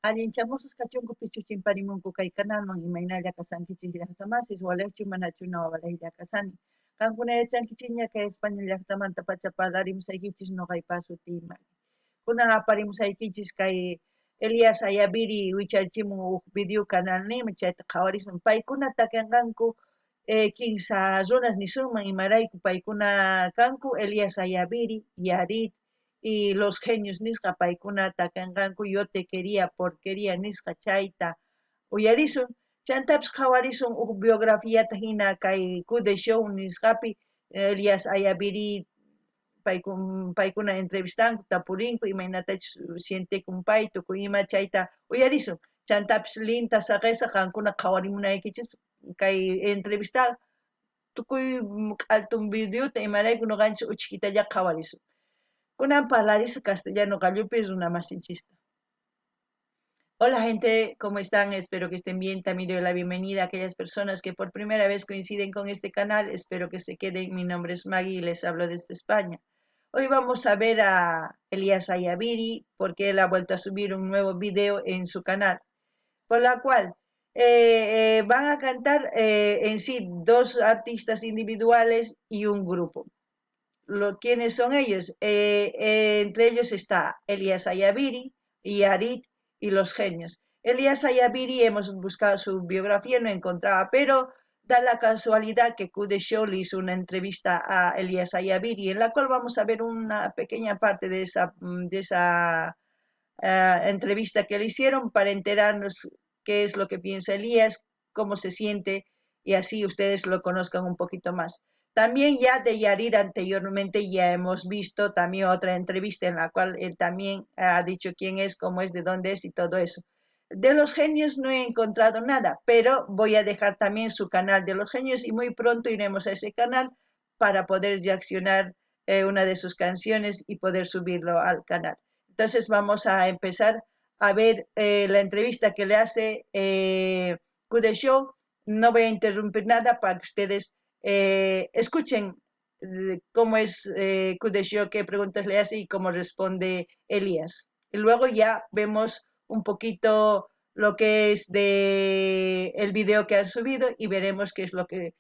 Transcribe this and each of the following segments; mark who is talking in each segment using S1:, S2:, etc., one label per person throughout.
S1: Allinchamusas kachunku pichuchin parimunku kay kanalman imaynalla kasankichis llaqtamasis walachu manachu nawabalay kasani. Kankuna yachankichiña kay España llaqtamanta pacha parlarimusaykichis noqaypas sutiyman. Kunan aparimusaykichis kay Elias Ayaviri wicharchimun huk video canal nima chayta qhawarisun. Paykuna takinqanku kinsa runas nisunman imarayku paykuna kanku Elias Ayaviri, Yarit, y los genios nisqa paykuna takanqanku yo te quería porquería nisqa chayta uyarisun chantapis qhawarisun huk biografiata hina kay Kude Show nisqapi Elias Ayaviri paykuna entrevistanku tapurinku imaynatachus sientekun pay tukuy ima chayta uyarisun chantapis linta saqesa qankuna qhawarimunaykichis kay entrevista tukuy q'altun videota imarayku nuqanchis uchikitalla qhawarisun. Kunan parlariza castellano gallupi runa masinchista. Hola gente, ¿cómo están? Espero que estén bien. También doy la bienvenida a aquellas personas que por primera vez coinciden con este canal. Espero que se queden. Mi nombre es Maggie y les hablo desde España. Hoy vamos a ver a Elias Ayaviri porque él ha vuelto a subir un nuevo video en su canal, por la cual van a cantar en sí dos artistas individuales y un grupo. ¿Quiénes son ellos? Entre ellos está Elias Ayaviri, Yarit y los genios. Elias Ayaviri, hemos buscado su biografía, no encontraba, pero da la casualidad que Kude Show le hizo una entrevista a Elias Ayaviri, en la cual vamos a ver una pequeña parte de esa entrevista que le hicieron para enterarnos qué es lo que piensa Elías, cómo se siente y así ustedes lo conozcan un poquito más. También ya de Yarir anteriormente ya hemos visto también otra entrevista en la cual él también ha dicho quién es, cómo es, de dónde es y todo eso. De los genios no he encontrado nada, pero voy a dejar también su canal de los genios y muy pronto iremos a ese canal para poder reaccionar una de sus canciones y poder subirlo al canal. Entonces vamos a empezar a ver la entrevista que le hace Kude Show. No voy a interrumpir nada para que ustedes escuchen cómo es Kude Show, qué preguntas le hace y cómo responde Elías. Y luego ya vemos un poquito lo que es de el video que han subido y veremos qué es lo que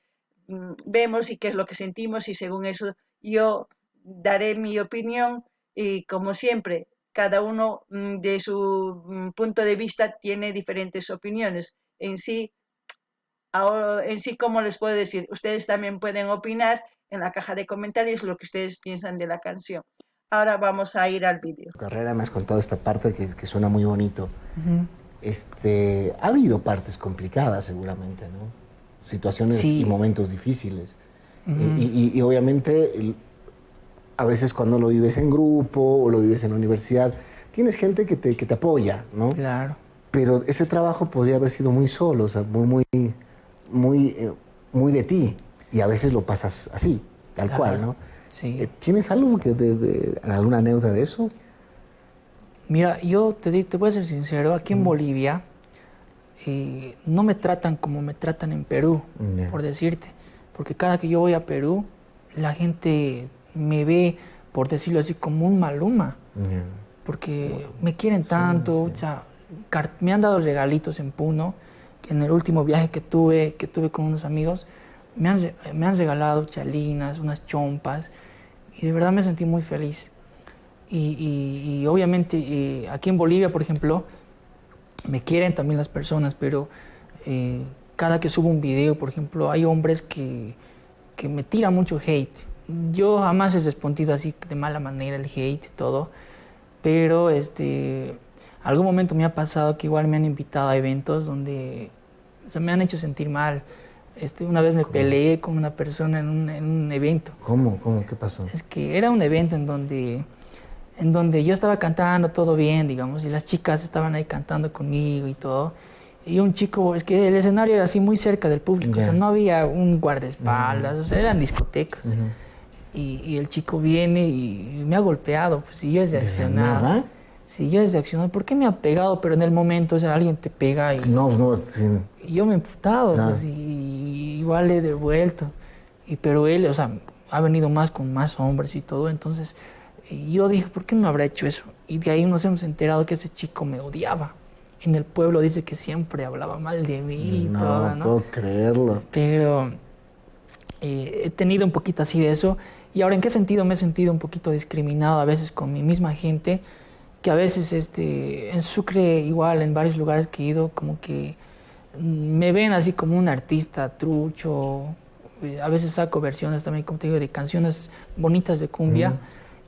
S1: vemos y qué es lo que sentimos y según eso yo daré mi opinión y como siempre cada uno de su punto de vista tiene diferentes opiniones. En sí, ¿cómo les puedo decir? Ustedes también pueden opinar en la caja de comentarios lo que ustedes piensan de la canción. Ahora vamos a ir al vídeo.
S2: Carrera me has contado esta parte que suena muy bonito. Ha habido partes complicadas seguramente, ¿no? Situaciones
S3: Sí.
S2: y momentos difíciles. Y obviamente a veces cuando lo vives en grupo o lo vives en la universidad, tienes gente que te apoya, ¿no?
S3: Claro.
S2: Pero ese trabajo podría haber sido muy solo, o sea, muy de ti. Y a veces lo pasas así, tal
S3: Claro.
S2: cual, ¿no?
S3: Sí.
S2: ¿Tienes algo alguna anécdota de eso?
S3: Mira, yo te voy a ser sincero, aquí en Bolivia no me tratan como me tratan en Perú, por decirte. Porque cada que yo voy a Perú, la gente me ve, por decirlo así, como un Maluma. Porque me quieren tanto,
S2: sí.
S3: o sea, me han dado regalitos en Puno, que en el último viaje que tuve con unos amigos, me han regalado chalinas, unas chompas, y de verdad me sentí muy feliz. Y obviamente aquí en Bolivia, por ejemplo, me quieren también las personas, pero cada que subo un video, por ejemplo, hay hombres que me tiran mucho hate. Yo jamás he respondido así de mala manera el hate y todo, pero algún momento me ha pasado que igual me han invitado a eventos donde me han hecho sentir mal. Una vez me peleé con una persona en un evento.
S2: ¿Cómo? ¿Qué pasó?
S3: Es que era un evento en donde yo estaba cantando todo bien, digamos, y las chicas estaban ahí cantando conmigo y todo. Y un chico, es que el escenario era así muy cerca del público, o sea, no había un guardaespaldas, o sea, eran discotecas. Y el chico viene y me ha golpeado, pues, y yo he reaccionado. Sí, yo he reaccionado. ¿Por qué me ha pegado? Pero en el momento, o sea, alguien te pega y...
S2: No, sí.
S3: Y yo me he emputado, pues, y igual le he devuelto. Pero él, o sea, ha venido más con más hombres y todo, entonces... Y yo dije, ¿por qué me habrá hecho eso? Y de ahí nos hemos enterado que ese chico me odiaba. en el pueblo dice que siempre hablaba mal de mí y
S2: No
S3: todo, ¿no?
S2: puedo creerlo.
S3: Pero he tenido un poquito así de eso. Y ahora, ¿en qué sentido me he sentido un poquito discriminado a veces con mi misma gente? Que a veces en Sucre, igual en varios lugares que he ido, como que me ven así como un artista trucho. A veces saco versiones también, como te digo, de canciones bonitas de cumbia.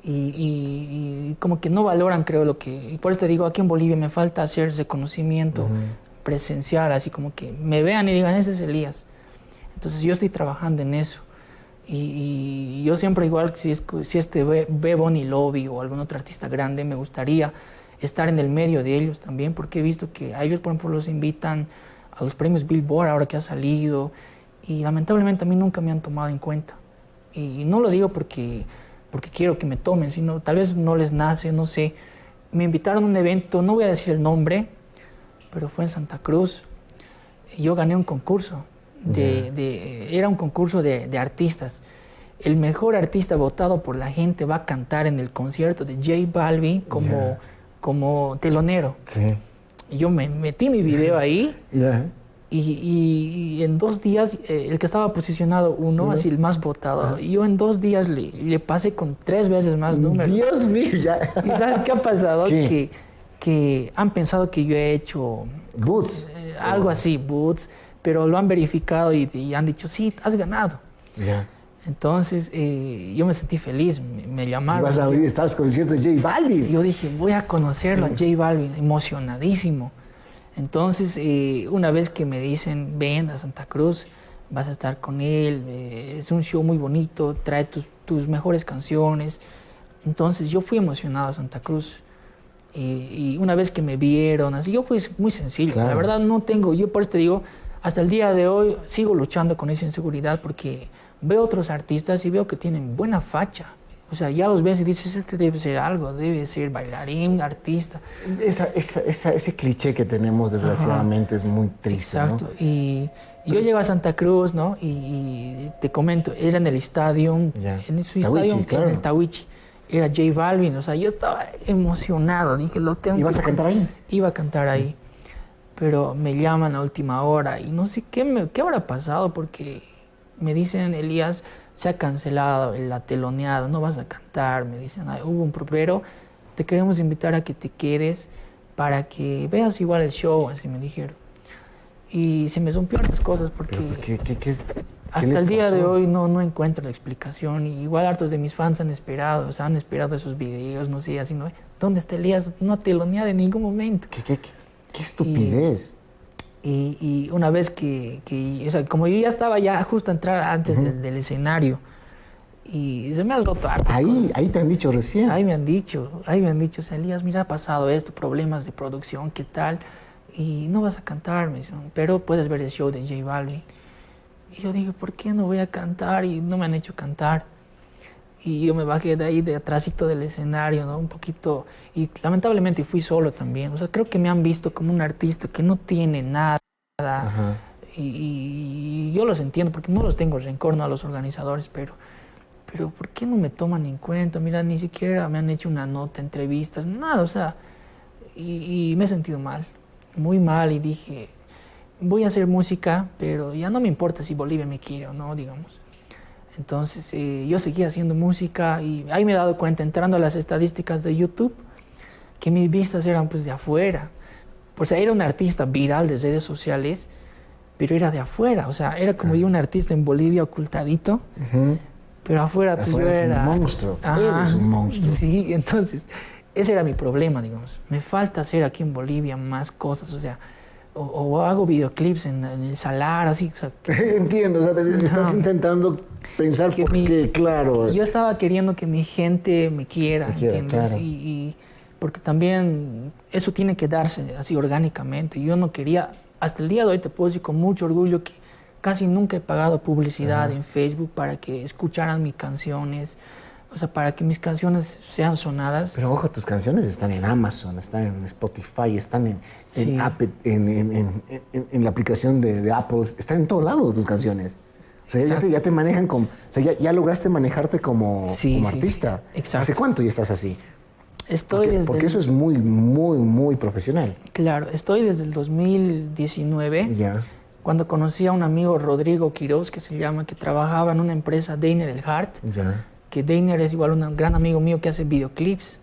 S3: Y como que no valoran, creo, lo que... Y por eso te digo, aquí en Bolivia me falta hacer reconocimiento presencial, así como que me vean y digan, ese es Elías. Entonces yo estoy trabajando en eso. Y yo siempre igual, si ve Bonnie Lobby o algún otro artista grande, me gustaría estar en el medio de ellos también, porque he visto que a ellos, por ejemplo, los invitan a los premios Billboard ahora que ha salido, y lamentablemente a mí nunca me han tomado en cuenta. Y no lo digo porque quiero que me tomen, sino tal vez no les nace, no sé. Me invitaron a un evento, no voy a decir el nombre, pero fue en Santa Cruz. Yo gané un concurso. Era un concurso de artistas. El mejor artista votado por la gente va a cantar en el concierto de J Balvin como telonero.
S2: Sí.
S3: Y yo me metí mi video ahí y en 2 días el que estaba posicionado así el más votado, y yo en 2 días le pasé con 3 veces más números.
S2: Dios mío, ya.
S3: ¿Y sabes qué ha pasado?
S2: ¿Qué?
S3: Que han pensado que yo he hecho
S2: Boots.
S3: algo así, boots, pero lo han verificado y han dicho, sí, has ganado.
S2: Ya.
S3: Entonces yo me sentí feliz, me llamaron.
S2: Vas a abrir Estados conciertos de J Balvin.
S3: Yo dije, voy a conocerlo a J Balvin, emocionadísimo. Entonces, una vez que me dicen, ven a Santa Cruz, vas a estar con él, es un show muy bonito, trae tus mejores canciones. Entonces yo fui emocionado a Santa Cruz. Y una vez que me vieron, así, yo fui muy sencillo.
S2: Claro.
S3: La verdad yo por eso te digo, hasta el día de hoy sigo luchando con esa inseguridad, porque veo otros artistas y veo que tienen buena facha. O sea, ya los ves y dices, este debe ser algo, debe ser bailarín, artista.
S2: Ese cliché que tenemos, desgraciadamente, es muy triste.
S3: Exacto.
S2: ¿no?
S3: Y yo llego a Santa Cruz, ¿no? Y te comento, era en el estadio, en su estadio,
S2: claro.
S3: en el Tawichi. Era J Balvin, o sea, yo estaba emocionado, dije, lo tengo.
S2: ¿Ibas a cantar ahí?
S3: Iba a cantar ahí, pero me llaman a última hora y no sé qué habrá pasado, porque me dicen, Elías, se ha cancelado la teloneada, no vas a cantar, me dicen, hubo un pero te queremos invitar a que te quedes para que veas igual el show, así me dijeron. Y se me rompieron las cosas porque
S2: ¿Qué
S3: hasta el día de hoy no encuentro la explicación. Y igual hartos de mis fans han esperado esos videos, no sé, así, ¿no? ¿Dónde está Elías? No teloneada en ningún momento.
S2: ¿Qué estupidez?
S3: Y una vez o sea, como yo ya estaba justo a entrar antes del escenario, y se me ha roto harto.
S2: Ahí te han dicho recién.
S3: Ahí me han dicho, o sea, Elías, mira, ha pasado esto, problemas de producción, ¿qué tal? Y no vas a cantar, me dicen, pero puedes ver el show de J Balvin. Y yo dije, ¿por qué no voy a cantar? Y no me han hecho cantar. Y yo me bajé de ahí, de atrásito del escenario, ¿no? Un poquito. Y lamentablemente fui solo también. O sea, creo que me han visto como un artista que no tiene nada.
S2: Ajá.
S3: Y yo los entiendo, porque no los tengo rencor, no, a los organizadores, pero ¿por qué no me toman en cuenta? Mira, ni siquiera me han hecho una nota, entrevistas, nada, o sea. Y me he sentido mal, muy mal, y dije, voy a hacer música, pero ya no me importa si Bolivia me quiere o no, digamos. Entonces yo seguía haciendo música y ahí me he dado cuenta, entrando a las estadísticas de YouTube, que mis vistas eran pues de afuera. O sea, era un artista viral de redes sociales, pero era de afuera. O sea, era como yo un artista en Bolivia ocultadito, pero afuera pues yo era...
S2: un monstruo, eres un monstruo.
S3: Sí, entonces ese era mi problema, digamos. Me falta hacer aquí en Bolivia más cosas, o sea... O hago videoclips en el Salar, así. O sea,
S2: Entiendo, o sea, estás intentando pensar claro.
S3: Yo estaba queriendo que mi gente me quiera, ¿entiendes?
S2: Claro.
S3: Y porque también eso tiene que darse así orgánicamente. Yo no quería, hasta el día de hoy te puedo decir con mucho orgullo que casi nunca he pagado publicidad en Facebook para que escucharan mis canciones. O sea, para que mis canciones sean sonadas.
S2: Pero ojo, tus canciones están en Amazon, están en Spotify, están en Apple, en la aplicación de Apple, están en todos lados tus canciones. O sea, ya te manejan como... O sea, ya lograste manejarte como artista.
S3: Exacto.
S2: ¿Hace cuánto ya estás así?
S3: Estoy desde
S2: Porque eso es muy, muy, muy profesional.
S3: Claro, estoy desde el 2019,
S2: Ya,
S3: cuando conocí a un amigo, Rodrigo Quiroz, que se llama, que trabajaba en una empresa, Deiner El Hart,
S2: ya.
S3: que Deiner es igual un gran amigo mío que hace videoclips.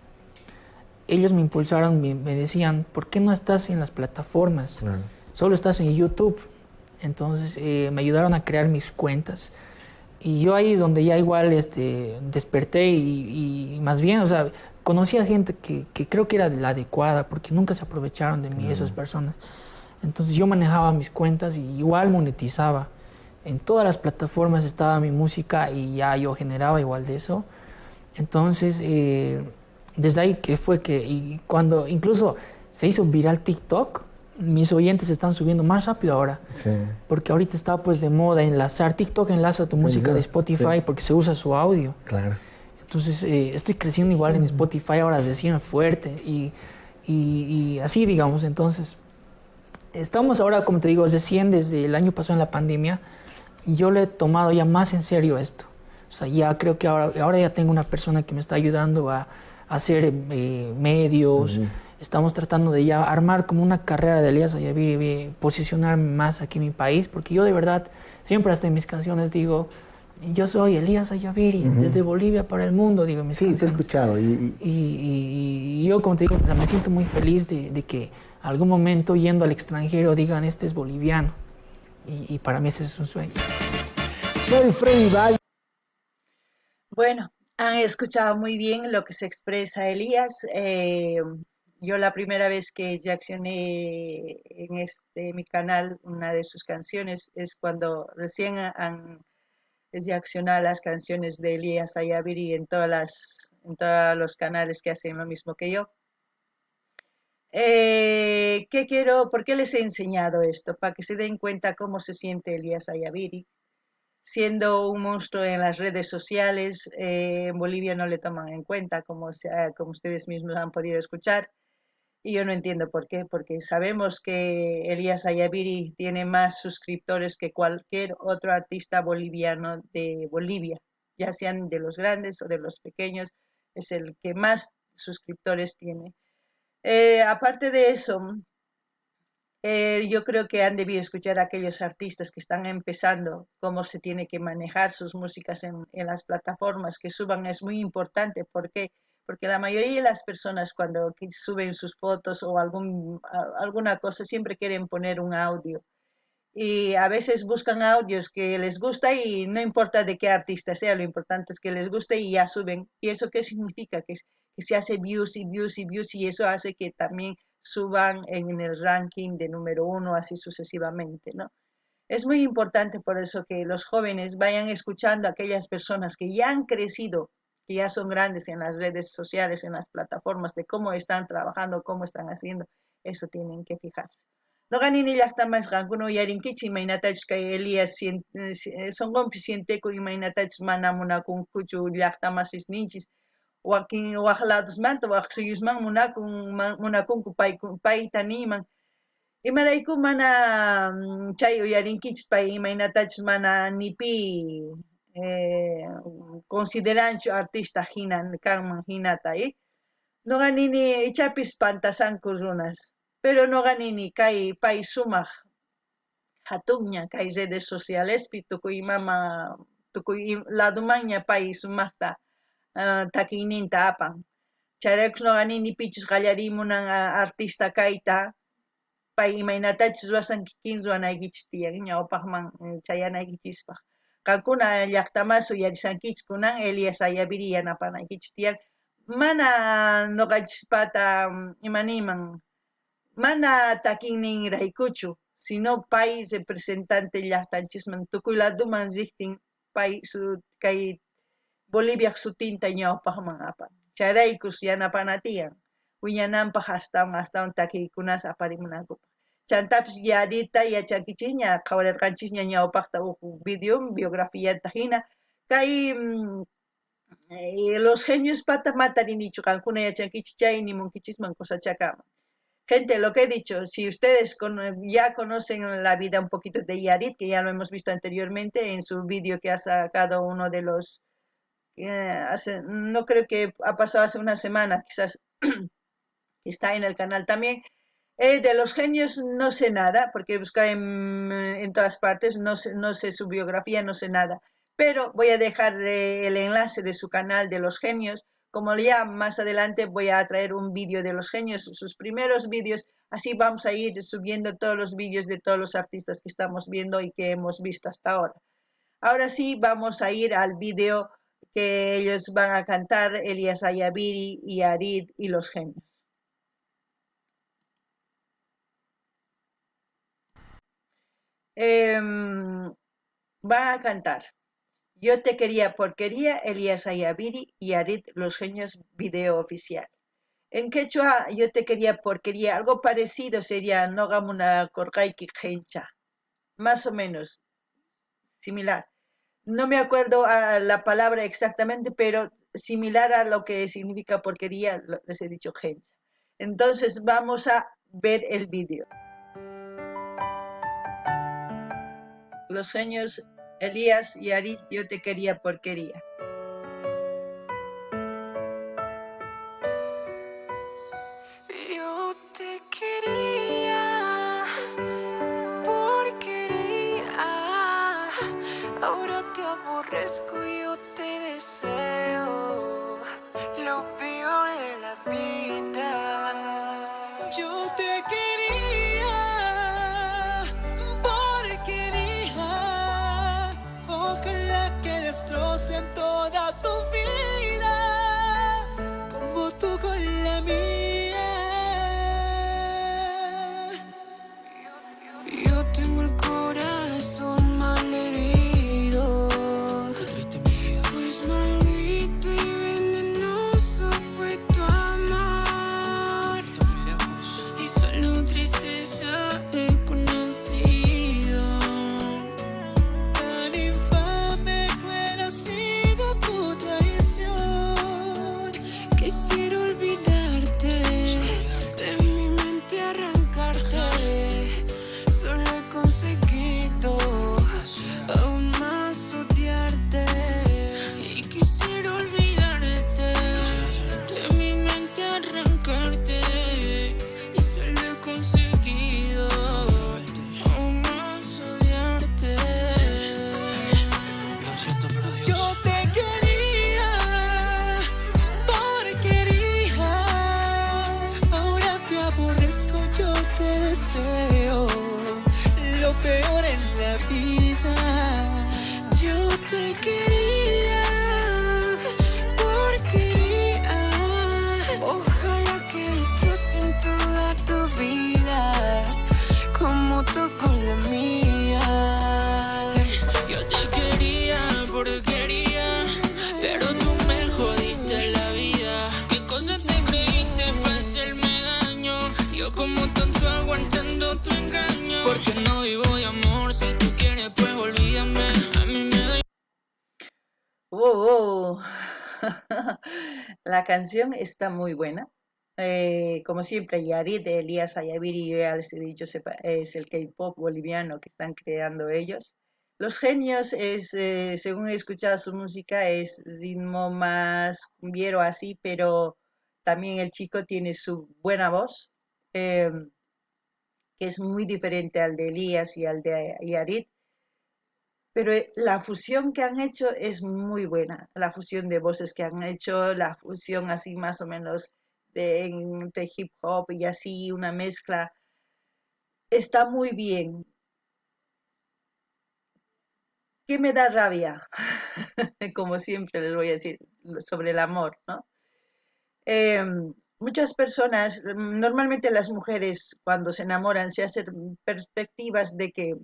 S3: Ellos me impulsaron, me decían, ¿por qué no estás en las plataformas?
S2: Claro.
S3: Solo estás en YouTube. Entonces me ayudaron a crear mis cuentas. Y yo ahí es donde ya igual desperté y más bien, o sea, conocí a gente que creo que era la adecuada, porque nunca se aprovecharon de mí esas personas. Entonces yo manejaba mis cuentas y igual monetizaba. En todas las plataformas estaba mi música y ya yo generaba igual de eso. Entonces, desde ahí que fue que, y cuando incluso se hizo viral TikTok, mis oyentes están subiendo más rápido ahora.
S2: Sí.
S3: Porque ahorita está pues de moda enlazar. TikTok enlaza tu música de Spotify,
S2: sí,
S3: porque se usa su audio.
S2: claro.
S3: Entonces estoy creciendo igual en Spotify ahora recién fuerte y así digamos. Entonces estamos ahora, como te digo, recién desde el año pasado en la pandemia, yo le he tomado ya más en serio esto. O sea, ya creo que ahora ya tengo una persona que me está ayudando a hacer medios. Estamos tratando de ya armar como una carrera de Elías Ayaviri, posicionarme más aquí en mi país, porque yo de verdad, siempre hasta en mis canciones digo, yo soy Elías Ayaviri, desde Bolivia para el mundo, digo en mis
S2: Sí, te he
S3: canciones.
S2: escuchado.
S3: Y yo, como te digo, o sea, me siento muy feliz de que algún momento yendo al extranjero digan, este es boliviano. Y para mí ese es un sueño.
S2: Soy Freddy Valle.
S1: Bueno, han escuchado muy bien lo que se expresa Elías. Yo la primera vez que reaccioné en mi canal, una de sus canciones, es cuando recién han reaccionado las canciones de Elías Ayaviri en todos los canales que hacen lo mismo que yo. ¿Por qué les he enseñado esto? Para que se den cuenta cómo se siente Elías Ayaviri. Siendo un monstruo en las redes sociales, en Bolivia no le toman en cuenta, como ustedes mismos han podido escuchar. Y yo no entiendo por qué, porque sabemos que Elías Ayaviri tiene más suscriptores que cualquier otro artista boliviano de Bolivia, ya sean de los grandes o de los pequeños, es el que más suscriptores tiene. Aparte de eso, yo creo que han debido escuchar a aquellos artistas que están empezando cómo se tiene que manejar sus músicas en las plataformas que suban. Es muy importante porque la mayoría de las personas cuando suben sus fotos o alguna cosa siempre quieren poner un audio y a veces buscan audios que les gusta y no importa de qué artista sea, lo importante es que les guste y ya suben. ¿Y eso qué significa? Que se hace views y views y views y eso hace que también suban en el ranking de número uno, así sucesivamente, ¿no? Es muy importante por eso que los jóvenes vayan escuchando a aquellas personas que ya han crecido, que ya son grandes en las redes sociales, en las plataformas, de cómo están trabajando, cómo están haciendo. Eso tienen que fijarse. No ganin llaqtamasqa kuno yarinkichik imaynatachus kay Elías sonqonpi sienteko imaynatachus mana munakunkuchu llaqtamasisninchis wakin waq ladosmanta waq suyusman munakunku payta niyman imarayku mana chay uyarinkichis pay imaynatachus mana nipi consideranchu artista hina kanman hinata noqa nini ichapis pantasanku runas pero noqa nini kay pay sumaq hatunña kay redes socialespi tukuy ladomanña pay sumaqta takiyninta apan chayraykus noqa nini pichus qallarimunan artista kayta pay imaynatachus ruwasan kikin ruwanaykichis tiyan ñawpaqman chayanaykichispaq qankuna llaqtamas uyarisankichis kunan Elías Ayaviri yanapanaykichis tiyan mana noqachispata imaniyman mana takinninraykuchu sino pay representante llaqtanchisman tukuy ladoman riqtin pay kay Boliviaq sutinta ñawpaqman apan chayraykus yanapana tiyan wiñananpaq astawan takiykunas aparimunanpaq chantapis yarita yachankichikña qhawarirqanchisña ñawpaqta huk biografiyata hina kay los genios pata matarinichu qankuna yachankichis chay nimunkichisman kusachakaman. Gente, lo que he dicho, si ustedes ya conocen la vida un poquito de Yarit, que ya lo hemos visto anteriormente en su vídeo que ha sacado uno de los, no creo que ha pasado hace una semana, quizás que está en el canal también. De los genios no sé nada, porque busca en todas partes, no sé su biografía, no sé nada. Pero voy a dejar el enlace de su canal de los genios. Como ya más adelante voy a traer un vídeo de los genios, sus primeros vídeos. Así vamos a ir subiendo todos los vídeos de todos los artistas que estamos viendo y que hemos visto hasta ahora. Ahora sí, vamos a ir al vídeo que ellos van a cantar, Elías Ayaviri y Arid y los genios. Va a cantar Yo te quería porquería, Elías Ayaviri y Arid los genios video oficial. En quechua, yo te quería porquería, algo parecido sería Nogamuna Korgaiki Gencha, más o menos similar. No me acuerdo a la palabra exactamente, pero similar a lo que significa porquería, les he dicho Gencha. Entonces vamos a ver el vídeo. Los genios Elías y Arid, yo te quería porquería.
S4: Yo te quería, porquería. Ahora te aborrezco, yo te deseo lo peor de la vida. Yo te quería, porquería. Ojalá que destrocen toda tu vida, como tú con la mía. Yo tengo el corazón malherido, pues maldito y venenoso fue tu amor, y solo tristeza he conocido. Tan infame cuál ha sido tu traición. Quisiera olvidarte, de mi mente arrancarte. Solo he conseguido aún más odiarte. Y quisiera olvidarte, de mi mente arrancarte. Y solo he conseguido aún más odiarte. Yo te quería, porquería. Ahora te aborrezco, yo te deseo lo peor en la vida. Yo te quería, porquería. Ojalá que destrocen toda tu vida, como tú con la mía. Yo te quería, porquería, pero tú me jodiste la vida. ¿Qué cosas te creíste para hacerme daño? Yo como tonto aguantando tu engaño. Porque no vivo de amor, si tú quieres pues olvídame. A mí me da...
S1: Oh. La canción está muy buena. Como siempre, Yarit de Elías Ayaviri, ya les he dicho, es el K-pop boliviano que están creando ellos. Los genios es, según he escuchado su música, es ritmo más cumbiero así, pero también el chico tiene su buena voz, eh, que es muy diferente al de Elías y al de Yarit. Pero la fusión que han hecho es muy buena, la fusión de voces que han hecho, la fusión así más o menos entre hip hop y así, una mezcla, está muy bien. ¿Qué me da rabia? Como siempre les voy a decir sobre el amor, ¿no? Eh, Muchas personas, normalmente las mujeres cuando se enamoran se hacen perspectivas de que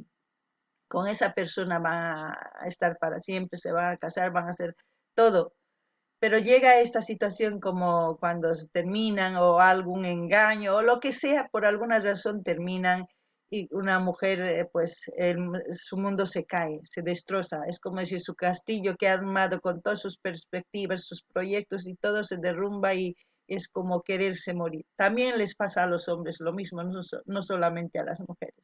S1: con esa persona van a estar para siempre, se van a casar, van a hacer todo. Pero llega esta situación como cuando se terminan o algún engaño o lo que sea, por alguna razón terminan y una mujer, pues su mundo se cae, se destroza. Es como si su castillo que ha armado con todas sus perspectivas, sus proyectos y todo se derrumba y es como quererse morir. También les pasa a los hombres lo mismo, no solamente a las mujeres.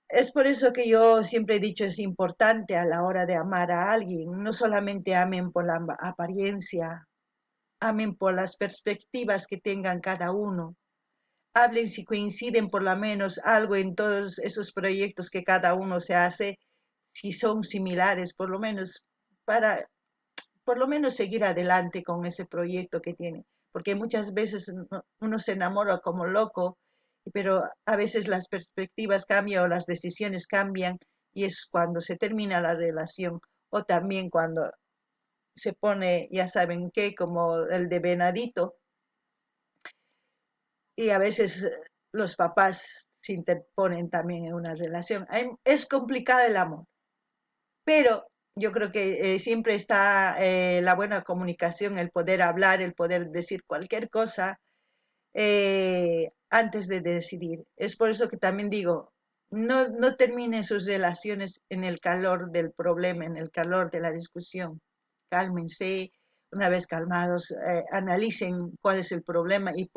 S1: Es por eso que yo siempre he dicho, es importante a la hora de amar a alguien, no solamente amen por la apariencia, amen por las perspectivas que tengan cada uno. Hablen si coinciden por lo menos algo en todos esos proyectos que cada uno se hace, si son similares, para por lo menos seguir adelante con ese proyecto que tiene, porque muchas veces uno se enamora como loco, pero a veces las perspectivas cambian o las decisiones cambian y es cuando se termina la relación o también cuando se pone, ya saben qué, como el de Venadito, y a veces los papás se interponen también en una relación. Es complicado el amor, pero yo creo que siempre está la buena comunicación, el poder hablar, el poder decir cualquier cosa antes de decidir. Es por eso que también digo, no terminen sus relaciones en el calor del problema, en el calor de la discusión. Cálmense, una vez calmados, analicen cuál es el problema y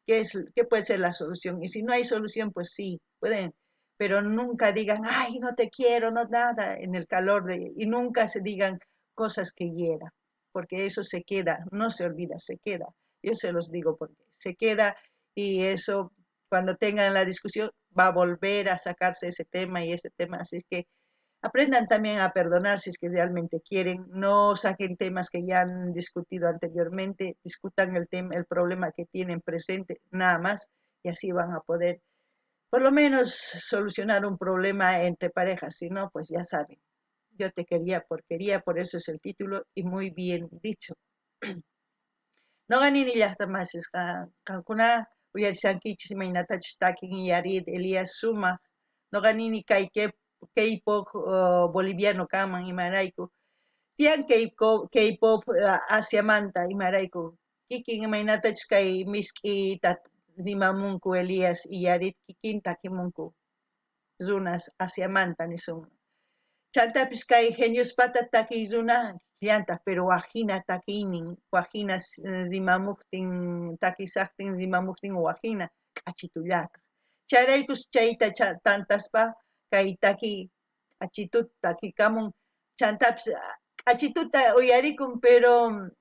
S1: qué puede ser la solución. Y si no hay solución, pues sí, pueden, pero nunca digan, ay, no te quiero, no nada, en el calor y nunca se digan cosas que hieran, porque eso se queda, no se olvida, se queda. Yo se los digo porque se queda y eso, cuando tengan la discusión, va a volver a sacarse ese tema y ese tema. Así que aprendan también a perdonar si es que realmente quieren, no saquen temas que ya han discutido anteriormente, discutan el problema que tienen presente, nada más, y así van a poder por lo menos solucionar un problema entre parejas. Si no, pues ya saben, yo te quería, por eso es el título, y muy bien dicho. No ganin llaqtamasas qankuna uyarisankichis imaynatachus takin yarid Elías Suma no ganini K-pop boliviano kanman imarayku tiyan K-pop Asiamanta imarayku kikin imaynatachus kay misk'ita rimamunku Elías y yarid kikin takimunku runas Asiamanta nisun chantapis kay geniuspata takiy runa llanta, pero wajina takinin, wajina rimamuktin, takisaktin rimamuktin wajina, kachitullata. Chayraykus chayta tantaspa, kay taki, kachitut takikamun, chantapis, kachituta uyarikun, pero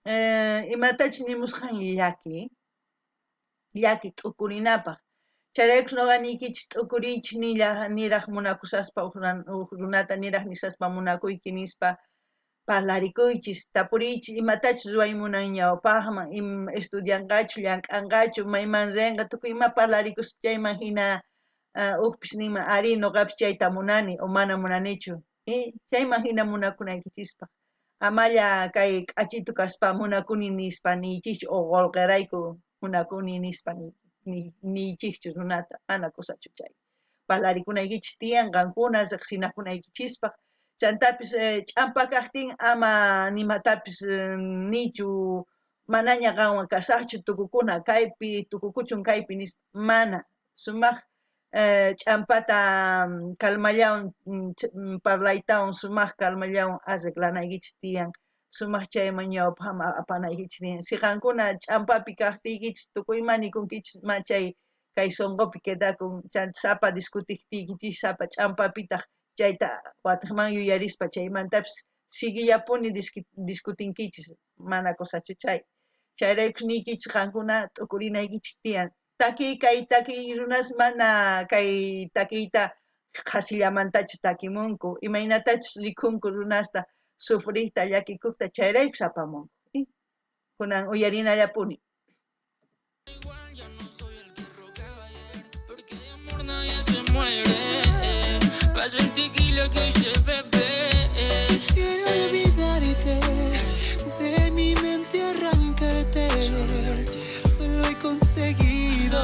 S1: imatach nimusqan llaki t'ukurinapaq. Chayraykus noqanikichis t'ukurinchis niraq munakusaspa runata niraq nisaspa munakuyki nispa parlarikuychis, tapuriychis imatachus ruwaymunan ñawpaqman, estudianqachu, llank'anqachu, mayman rinqa, tukuy ima parlarikus chayman hina uqpis nima ari noqapis chayta munani o mana munanichu, chayman hina munakunaykichispa. Amalla kay k'achitu kaspa munakuni nispa niychikchu o qolqerayku munakuni nispa niychikchu runata, mana kusachu chay. Parlarikunaykichispa tiyan qankuna riqsinakunaykichispa. Chantapis ch'ampa kaqtin ama nimatapis nichu manaña qanwan kasaqchu tukukuna kaypi tukukuchun kaypi nis mana sumaq ch'ampata kalmallawan parlaytawan sumaq kalmallawan arreglanaykichis tiyan sumaq chayman ñawpaqman apanaykichis tiyan siqankuna ch'ampapi kaqtiykichis tukuymanikunkichis machay kay sonqopi quedakun sapa discutiktikichis sapa ch'ampapitaq chayta wataman yuyarispa chaymantapis siguiyapuni discutinkichis mana kusachu chay. Chayraykus niykichis qankuna t'ukurinaykichis tiyan. Takiy runas mana kay takiyta qasillamantachu takimunku, imaynatachus rikunku runasta sufriyta llakikukta chayraykus apamunku. Kunan uyarinallapuni.
S4: Paso el tequila que se bebe. Quisiera olvidarte, de mi mente arrancarte. Solo he conseguido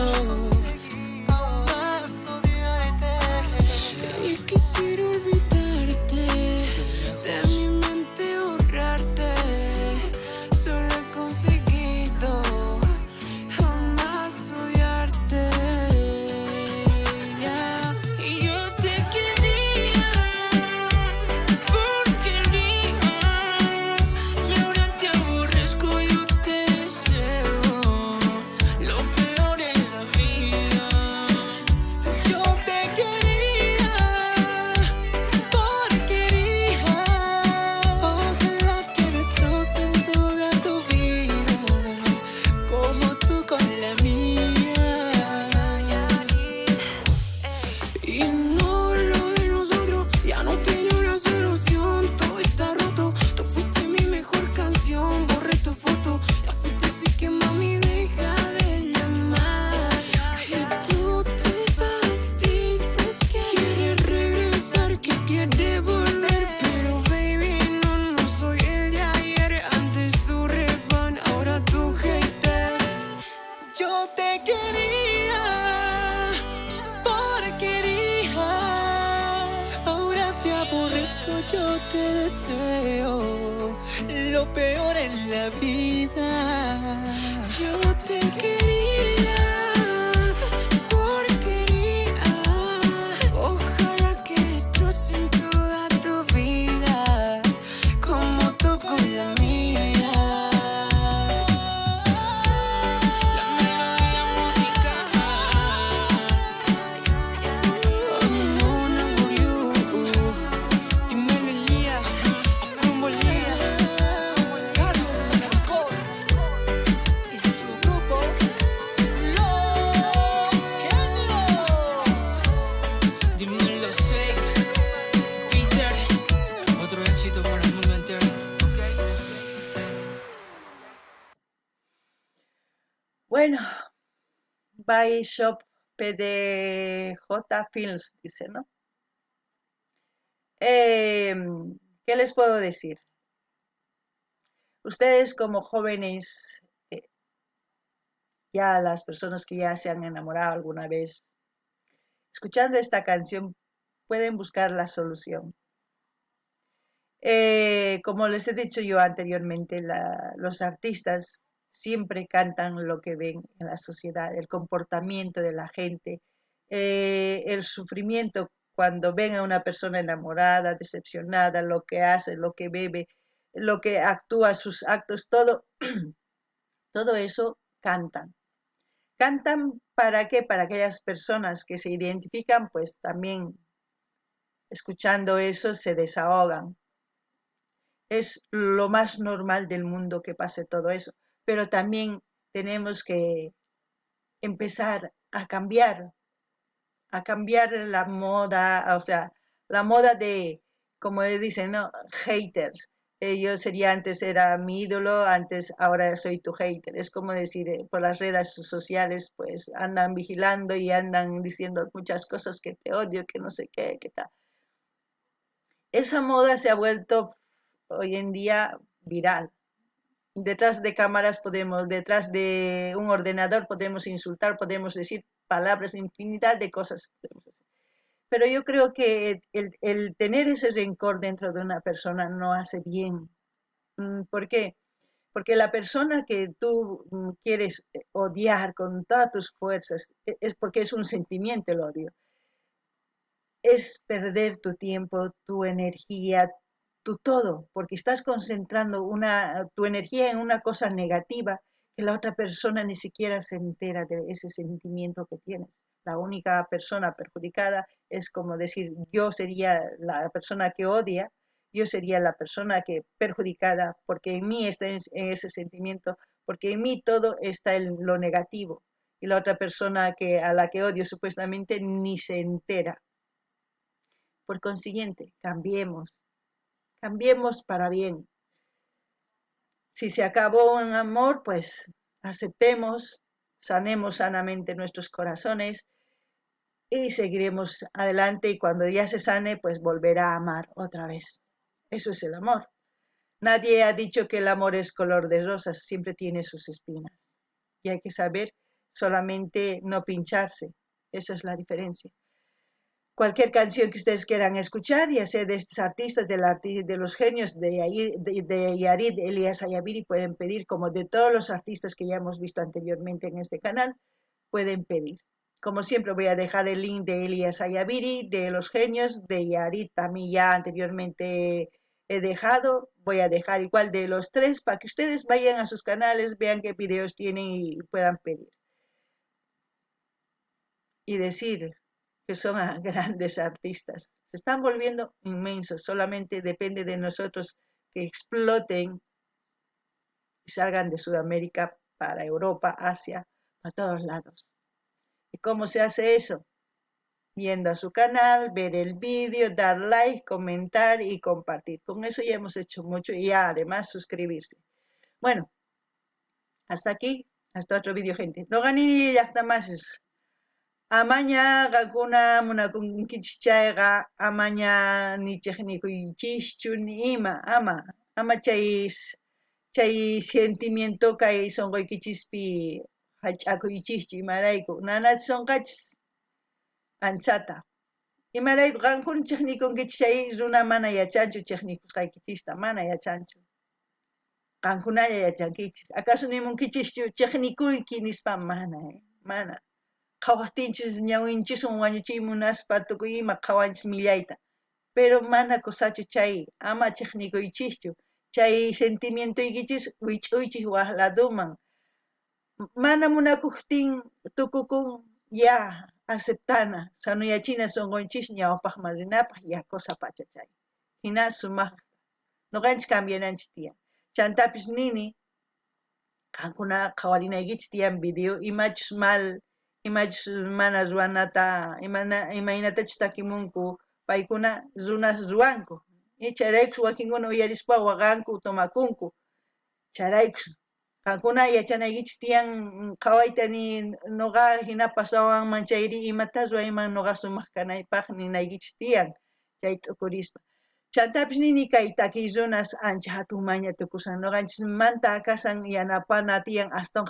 S4: más odiarte. Y quisiera olvidarte, de mi mente borrarte. Solo he conseguido jamás odiarte. Y yo te quería yo te deseo lo peor en la vida. Yo te quería, porquería. Ojalá que destrocen toda tu vida, como tocó la mía. La melodía musical. I'm on for you. Dímelo, Elías, Afro Bolivia.
S5: Carlos Alarcón y su grupo Los Genios.
S4: Dímelo, Shake, Peter. Otro éxito para el mundo entero.
S1: Bueno, by Shop PDJ Films, dice, ¿no? ¿Qué les puedo decir? Ustedes como jóvenes, ya las personas que ya se han enamorado alguna vez, escuchando esta canción pueden buscar la solución. Como les he dicho yo anteriormente, los artistas siempre cantan lo que ven en la sociedad, el comportamiento de la gente, el sufrimiento cuando ven a una persona enamorada, decepcionada, lo que hace, lo que bebe, lo que actúa, sus actos, todo, todo eso cantan. ¿Cantan para qué? Para aquellas personas que se identifican, pues también escuchando eso se desahogan. Es lo más normal del mundo que pase todo eso, pero también tenemos que empezar a cambiar la moda, o sea, la moda de, como dicen, ¿no? Haters. Yo antes era mi ídolo, antes ahora soy tu hater. Es como decir, por las redes sociales, pues andan vigilando y andan diciendo muchas cosas que te odio, que no sé qué, qué tal. Esa moda se ha vuelto hoy en día viral. Detrás de cámaras detrás de un ordenador podemos insultar, podemos decir palabras, infinidad de cosas. Pero yo creo que el tener ese rencor dentro de una persona no hace bien. ¿Por qué? Porque la persona que tú quieres odiar con todas tus fuerzas, es porque es un sentimiento el odio. Es perder tu tiempo, tu energía, tu todo, porque estás concentrando tu energía en una cosa negativa que la otra persona ni siquiera se entera de ese sentimiento que tienes. La única persona perjudicada es como decir, yo sería la persona que odia, yo sería la persona que perjudicada, porque en mí está en ese sentimiento, porque en mí todo está en lo negativo, y la otra persona a la que odio supuestamente ni se entera. Por consiguiente, cambiemos para bien. Si se acabó un amor, pues aceptemos, sanemos sanamente nuestros corazones y seguiremos adelante, y cuando ya se sane, pues volverá a amar otra vez. Eso es el amor. Nadie ha dicho que el amor es color de rosas, siempre tiene sus espinas. Y hay que saber solamente no pincharse. Esa es la diferencia. Cualquier canción que ustedes quieran escuchar, ya sea de estos artistas, de los genios de Yarid, Elías Ayaviri, pueden pedir, como de todos los artistas que ya hemos visto anteriormente en este canal, pueden pedir. Como siempre voy a dejar el link de Elías Ayaviri, de los genios, de Yarid también ya anteriormente he dejado, voy a dejar igual de los tres para que ustedes vayan a sus canales, vean qué videos tienen y puedan pedir. Y decir que son grandes artistas. Se están volviendo inmensos, solamente depende de nosotros que exploten y salgan de Sudamérica para Europa, Asia, a todos lados. ¿Y cómo se hace eso? Yendo a su canal, ver el vídeo, dar like, comentar y compartir. Con eso ya hemos hecho mucho, y además suscribirse. Bueno, hasta aquí, hasta otro vídeo, gente. No gané ya más. Amaña gakuna munakunkichayqa amaña nichiknikuychishchun ima ama chay sentimiento kay sonqoykichispi hach'akuychishchi imarayku nanata sonqachis anchata Imarayku qankuna chiqnikunkichis chay runa mana yachanchu chiqnikusqaykichista mana yachanchu. Qankunalla yachankichis. ¿Acaso nimunkichischu chiqnikuyki nispa mana? Mana. Qhawaqtinchis ñawinchikwan wañuchiy munaspa tukuy ima qhawanchis millayta. Pero mana kusachu chay ama chiqnikuychischu. Chay sentimientoykichis wich'uychis waq ladoman. Mana munakuqtin tukukun ya aceptana sanuyachina sunqunchis ñawpaqman rinapaq ya cosa pacha chay. Hina sumaq nuqanchis cambiananchis tiyan. Chantapis nini qankuna qhawarinaykichis tiyan video imachus mal imachus mana ruwanata imaynatachus takimunku paykuna runas ruwanku. Chayraykus wakinkuna uyarispa waqanku tomakunku. Chayraykus qankuna yachanaykichis tiyan qhawayta ni nuqa hina pasawanman chayri imata ruwayman nuqa sumaq kanaypaq ninaykichis tiyan chay t'ukurispa. Chantapis nini kay takiy runas ancha hatun maña tukusan nuqanchis manta akasan yanapana tiyan astawan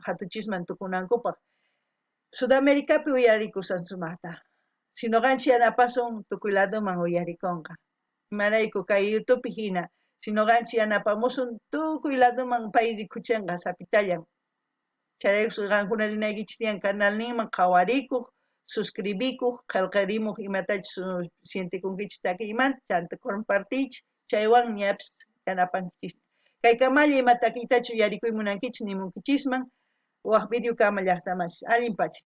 S1: hatunchisman tukunankupaq. Sudamericapi uyarikusan sumaqta. Si nuqanchis yanapasun tukuy ladoman uyarikunqa. Imarayku kay YouTubepi hina si nuqanchis yanapamusun tukuy ladoman pay rikuchinqa sapitallan. Chayraykus qankuna rinaykichis tiyan canalninman qhawarikuq, suscribikuq, qillqarimuq imatachus sientikunkichis takiymanta chanta compartiychis chaywan ñapis yanapankichis. Kay kamalla ima takiytachu yarikuy munankichis nimunkichisman waq video kama llaqtamanchis allin pacha.